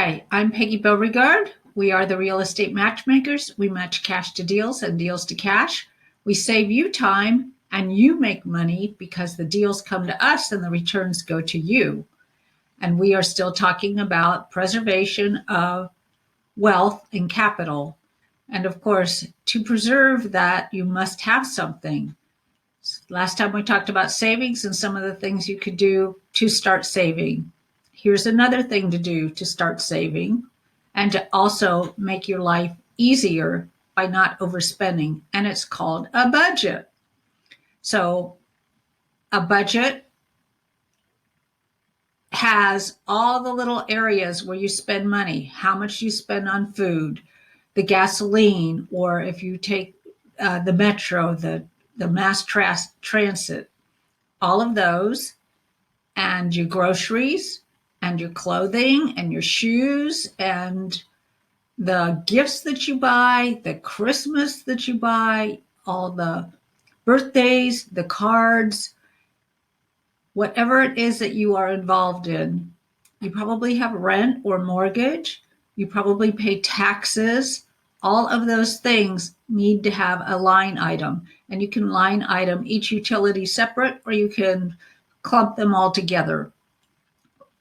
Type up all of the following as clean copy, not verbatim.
Hi, I'm Peggy Beauregard. We are the Real Estate Matchmakers. We match cash to deals and deals to cash. We save you time and you make money because the deals come to us and the returns go to you. And we are still talking about preservation of wealth and capital. And of course, to preserve that, you must have something. Last time we talked about savings and some of the things you could do to start saving. Here's another thing to do to start saving and to also make your life easier by not overspending. And it's called a budget. So a budget has all the little areas where you spend money, how much you spend on food, the gasoline, or if you take the metro, the mass transit, all of those, and your groceries, and your clothing, and your shoes, and the gifts that you buy, the Christmas that you buy, all the birthdays, the cards, whatever it is that you are involved in. You probably have rent or mortgage. You probably pay taxes. All of those things need to have a line item. And you can line item each utility separate, or you can clump them all together.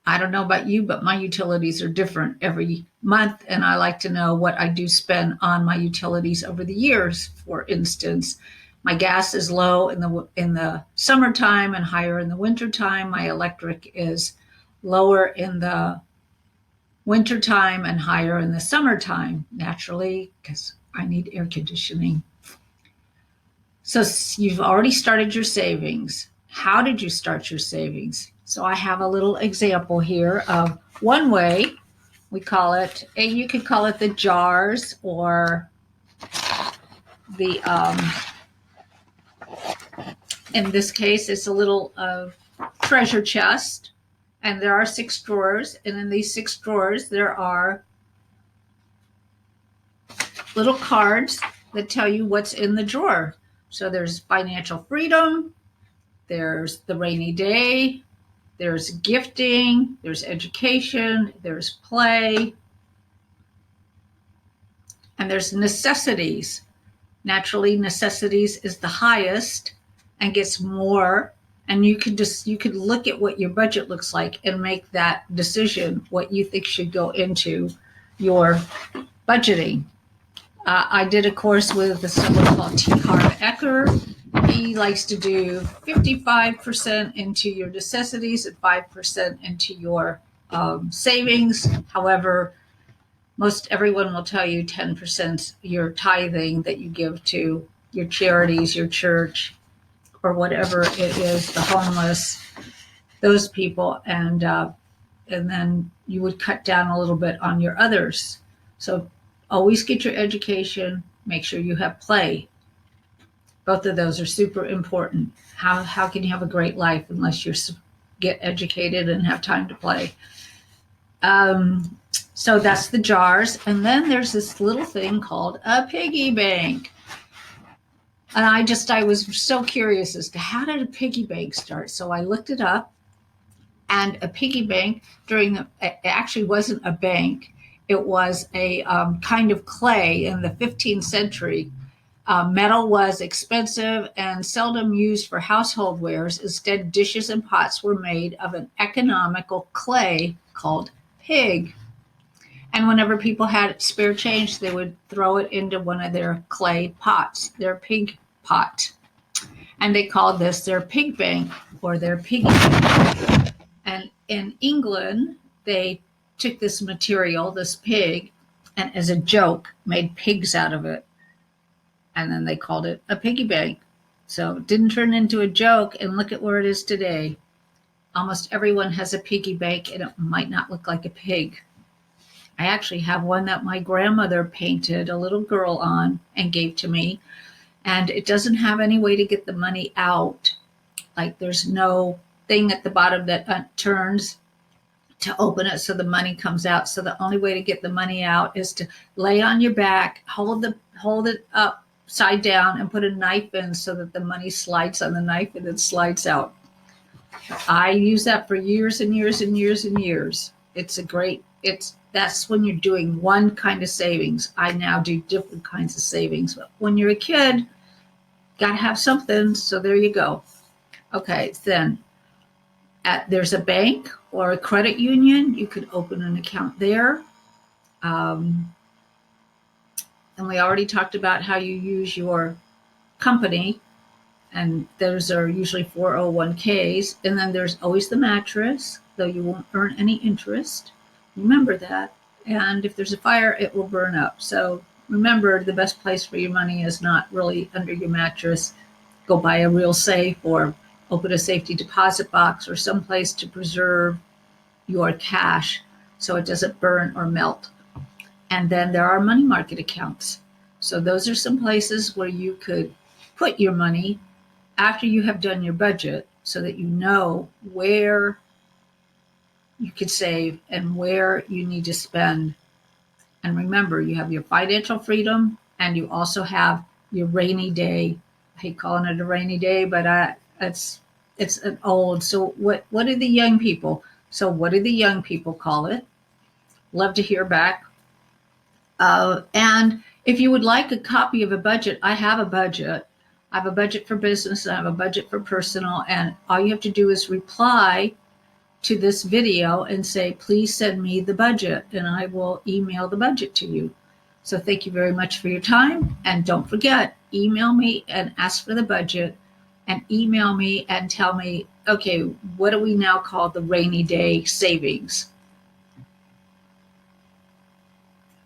I don't know about you, but my utilities are different every month. And I like to know what I do spend on my utilities over the years. For instance, my gas is low in the summertime and higher in the wintertime. My electric is lower in the wintertime and higher in the summertime, naturally, because I need air conditioning. So you've already started your savings. How did you start your savings? So I have a little example here of one way. We call it, you could call it the jars, or the, in this case, it's a little treasure chest. And there are 6 drawers. And in these 6 drawers, there are little cards that tell you what's in the drawer. So there's financial freedom, there's the rainy day, there's gifting, there's education, there's play, and there's necessities. Naturally, necessities is the highest and gets more. And you could look at what your budget looks like and make that decision, what you think should go into your budgeting. I did a course with someone called T. Harv Eker. He likes to do 55% into your necessities and 5% into your savings. However, most everyone will tell you 10% your tithing that you give to your charities, your church, or whatever it is, the homeless, those people, and then you would cut down a little bit on your others. So always get your education. Make sure you have play. Both of those are super important. How can you have a great life unless you get educated and have time to play? So that's the jars. And then there's this little thing called a piggy bank. And I was so curious as to how did a piggy bank start? So I looked it up, and a piggy bank it actually wasn't a bank. It was a kind of clay in the 15th century. Metal was expensive and seldom used for household wares. Instead, dishes and pots were made of an economical clay called pig. And whenever people had spare change, they would throw it into one of their clay pots, their pig pot. And they called this their pig bank or their piggy bank. And in England, they took this material, this pig, and as a joke, made pigs out of it. And then they called it a piggy bank. So it didn't turn into a joke, and look at where it is today. Almost everyone has a piggy bank, and it might not look like a pig. I actually have one that my grandmother painted a little girl on and gave to me. And it doesn't have any way to get the money out. Like there's no thing at the bottom that turns to open it so the money comes out. So the only way to get the money out is to lay on your back, hold it upside down, and put a knife in so that the money slides on the knife and it slides out. I used that for years and years and years and years. That's when you're doing one kind of savings. I now do different kinds of savings, but when you're a kid, got to have something. So there you go. Okay, then there's a bank or a credit union. You could open an account there. Um, and we already talked about how you use your company, and those are usually 401ks. And then there's always the mattress, though you won't earn any interest. Remember that. And if there's a fire, it will burn up. So remember, the best place for your money is not really under your mattress. Go buy a real safe or open a safety deposit box or someplace to preserve your cash so it doesn't burn or melt. And then there are money market accounts. So those are some places where you could put your money after you have done your budget so that you know where you could save and where you need to spend. And remember, you have your financial freedom and you also have your rainy day. I hate calling it a rainy day, but it's an old. So what do the young people? So what do the young people call it? Love to hear back. And if you would like a copy of a budget, I have a budget. I have a budget for business, I have a budget for personal, and all you have to do is reply to this video and say, please send me the budget, and I will email the budget to you. So thank you very much for your time. And don't forget, email me and ask for the budget, and email me and tell me, okay, what do we now call the rainy day savings?